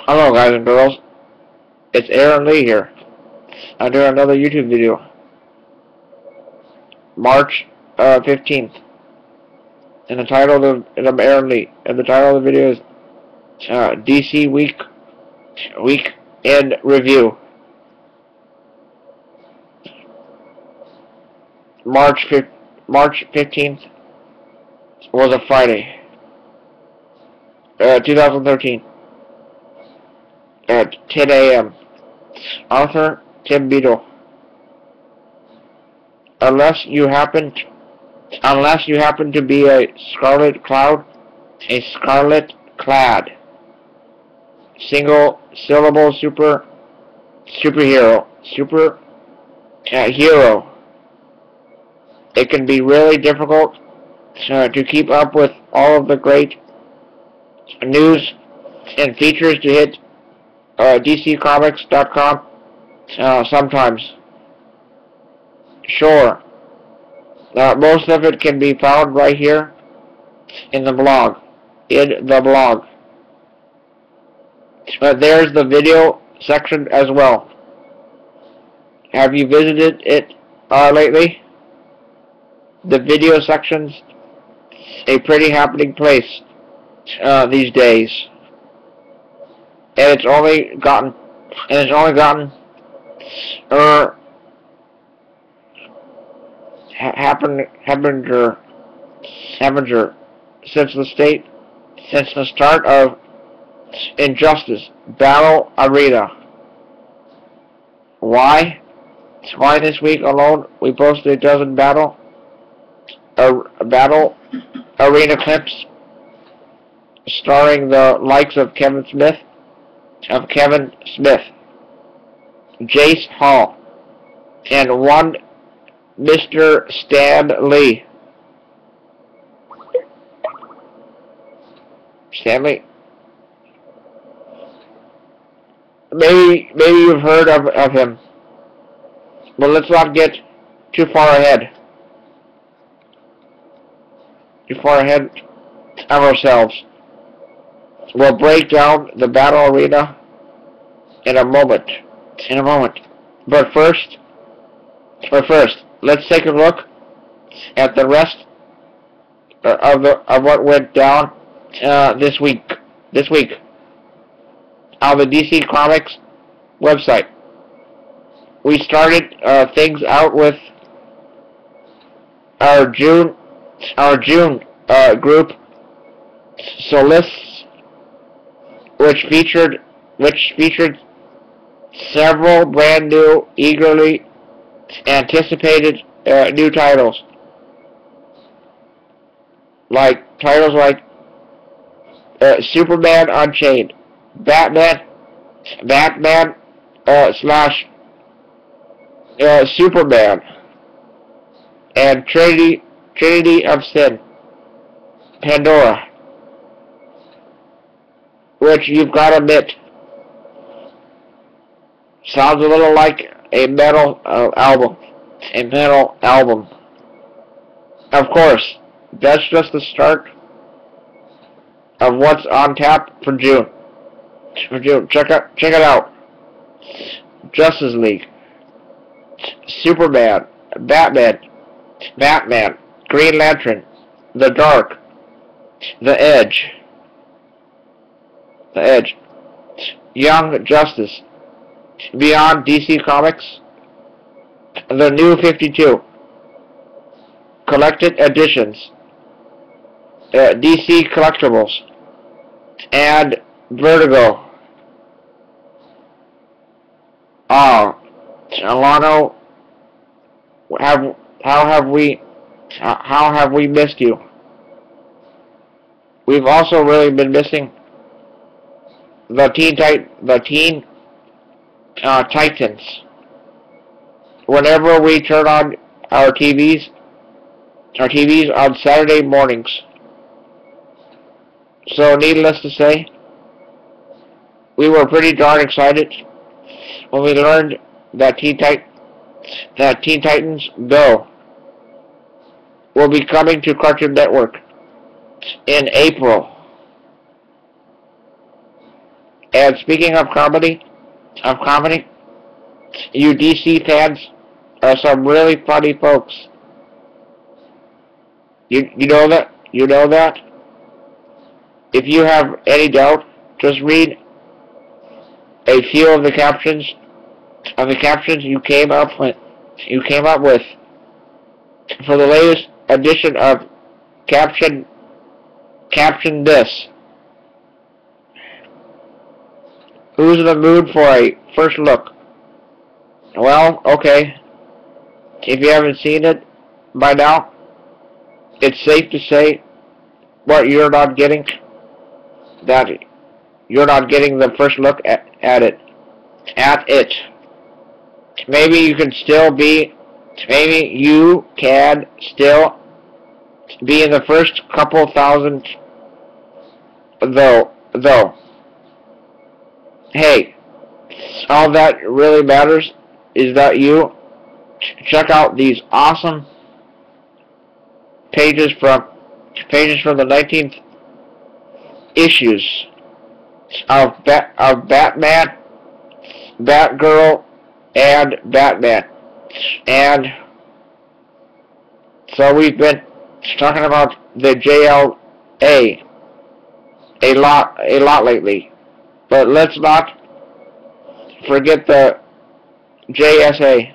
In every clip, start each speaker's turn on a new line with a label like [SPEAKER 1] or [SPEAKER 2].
[SPEAKER 1] Hello guys and girls, it's Aaron Lee here. I'm doing another YouTube video. March 15th. And the title of I'm Aaron Lee. And the title of the video is DC Week End Review. March 15th was a Friday. 2013. At 10 a.m. Author Tim Beadle. Unless you happen to be a scarlet clad single syllable superhero hero, it can be really difficult to keep up with all of the great news and features to hit DCComics.com sometimes. Sure, most of it can be found right here in the blog. But there's the video section as well. Have you visited it lately? The video section's a pretty happening place these days. And it's only gotten happier since the start of Injustice Battle Arena. Why this week alone we posted a dozen battle arena clips starring the likes of Kevin Smith, Jace Hall, and one Mr. Stan Lee. Stanley? Maybe you've heard of him. But let's not get too far ahead of ourselves. We'll break down the battle arena in a moment. But first, let's take a look at the rest of what went down this week on the DC Comics website. We started things out with our June group Solists, which featured several brand new, eagerly anticipated new titles, like Superman Unchained, Batman slash Superman, and Trinity of Sin, Pandora, which you've got to admit sounds a little like a metal album. Of course, that's just the start of what's on tap for June. Check it out. Justice League, Superman, Batman, Green Lantern, The Dark, The Edge, Young Justice, Beyond DC Comics, The New 52, Collected Editions, DC Collectibles, and Vertigo. Alano, how have we missed you? We've also really been missing the Teen Titans. Whenever we turn on our TVs on Saturday mornings. So needless to say, we were pretty darn excited when we learned that Teen Titans Go will be coming to Cartoon Network in April. And speaking of comedy, you DC fans are some really funny folks. You know that? You know that? If you have any doubt, just read a few of the captions you came up with for the latest edition of Caption This. Who's in the mood for a first look? Well, okay. If you haven't seen it by now, it's safe to say what you're not getting. That you're not getting the first look at it. Maybe you can still be in the first couple thousand though. Hey, all that really matters is that you check out these awesome pages from the 19th issues of Batman, Batgirl, and Batman. And so we've been talking about the JLA a lot lately. But let's not forget the JSA,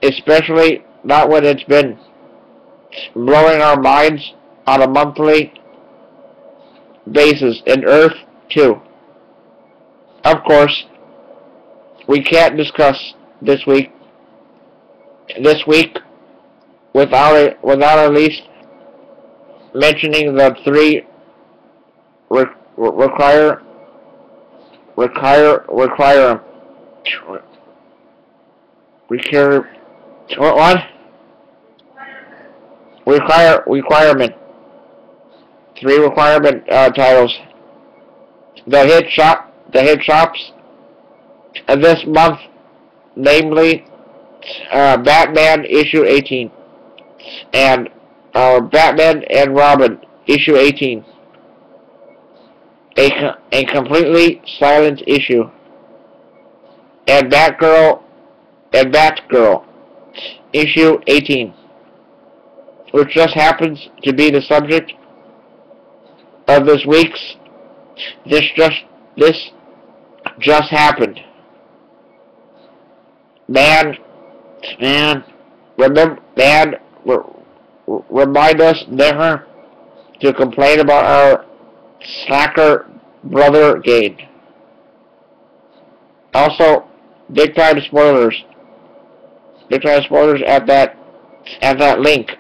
[SPEAKER 1] especially not when it's been blowing our minds on a monthly basis in Earth 2. Of course, we can't discuss this week without at least mentioning the three requirements titles. The hit shops this month, namely Batman issue 18 and Batman and Robin issue 18. A completely silent issue. And Batgirl issue 18, which just happens to be the subject of this week's This Just Happened. Remind us never to complain about our slacker brother Gade. Also, big time spoilers at that link.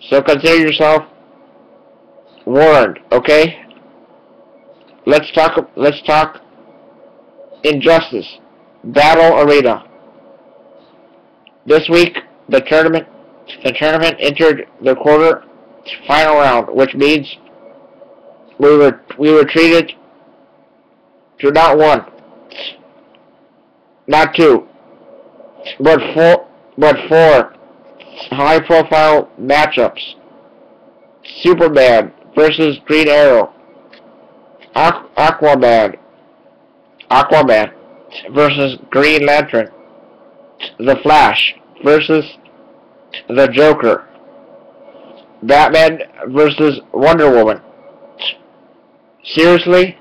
[SPEAKER 1] So consider yourself warned, okay? Let's talk Injustice Battle Arena. This week the tournament entered the quarter final round, which means we were treated to not one, not two, but four high-profile matchups. Superman versus Green Arrow. Aquaman versus Green Lantern. The Flash versus the Joker. Batman versus Wonder Woman. Seriously?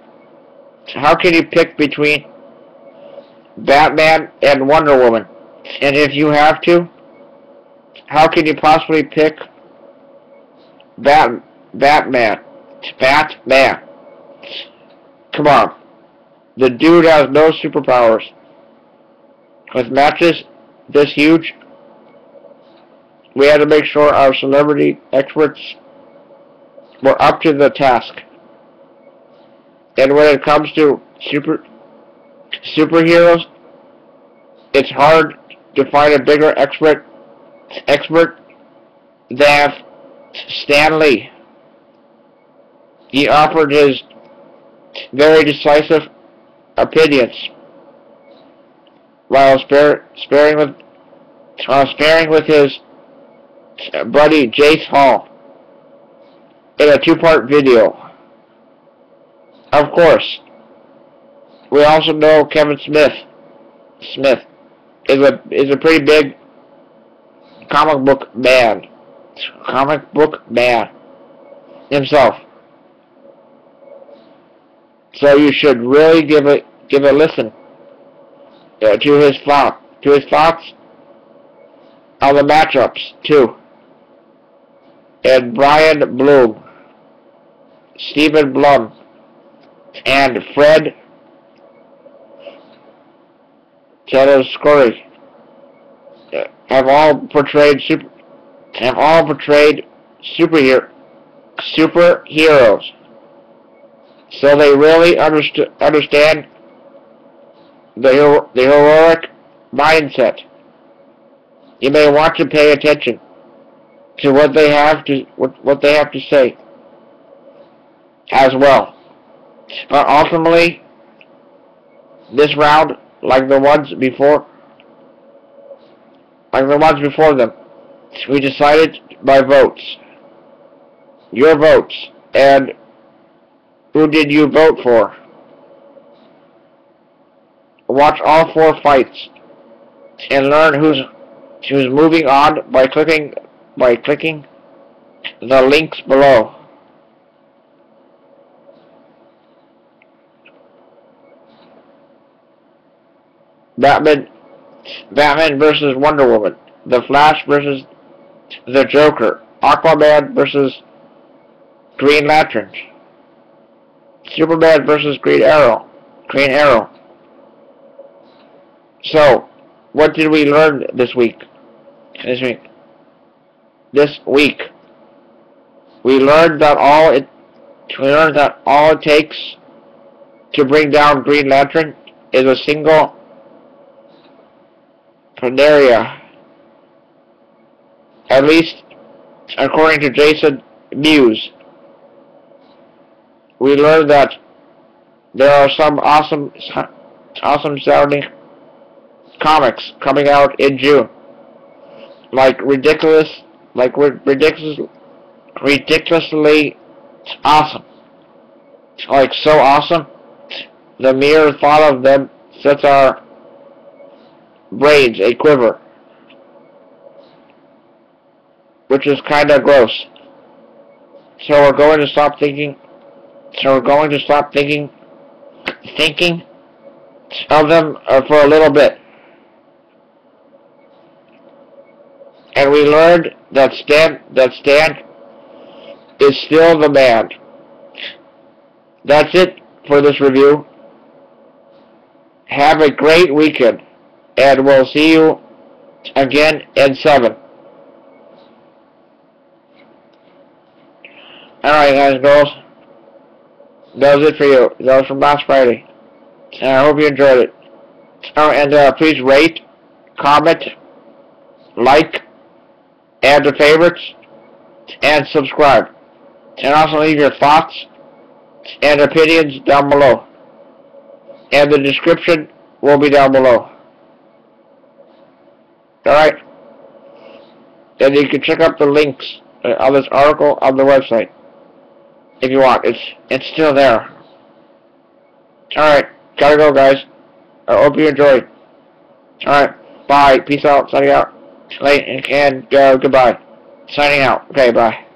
[SPEAKER 1] How can you pick between Batman and Wonder Woman? And if you have to, how can you possibly pick Batman? Come on. The dude has no superpowers. With matches this huge, we had to make sure our celebrity experts were up to the task. And when it comes to superheroes, it's hard to find a bigger expert than Stan Lee. He offered his very decisive opinions while sparing with his buddy Jace Hall in a two-part video. Of course, we also know Kevin Smith is a pretty big comic book man himself. So you should really give a listen to his thoughts on the matchups too. And Brian Bloom, Stephen Blum, and Fred Tatasciore have all portrayed superheroes. So they really understand the heroic mindset. You may want to pay attention to what they have to say as well. But ultimately, this round, like the ones before them, we decided by votes. Your votes. And who did you vote for? Watch all 4 fights and learn who's moving on by clicking the links below. Batman versus Wonder Woman, The Flash versus the Joker, Aquaman versus Green Lantern, Superman versus Green Arrow. So, what did we learn this week? We learned that all it takes to bring down Green Lantern is a single Pandaria. At least, according to Jason Mewes. We learned that there are some awesome sounding comics coming out in June. Ridiculously awesome. So awesome, the mere thought of them sets our brains a quiver, which is kinda gross. So we're going to stop thinking of them for a little bit. And we learned that Stan is still the man. That's it for this review. Have a great weekend, and we'll see you again in 7. Alright guys and girls, that was it for you. That was from last Friday. And I hope you enjoyed it. Oh, and please rate, comment, like, add to favorites, and subscribe. And also leave your thoughts and opinions down below. And the description will be down below. Alright? And you can check out the links on this article on the website. If you want. It's still there. Alright. Gotta go, guys. I hope you enjoyed. Alright. Bye. Peace out. Signing out. And goodbye. Signing out. Okay, bye.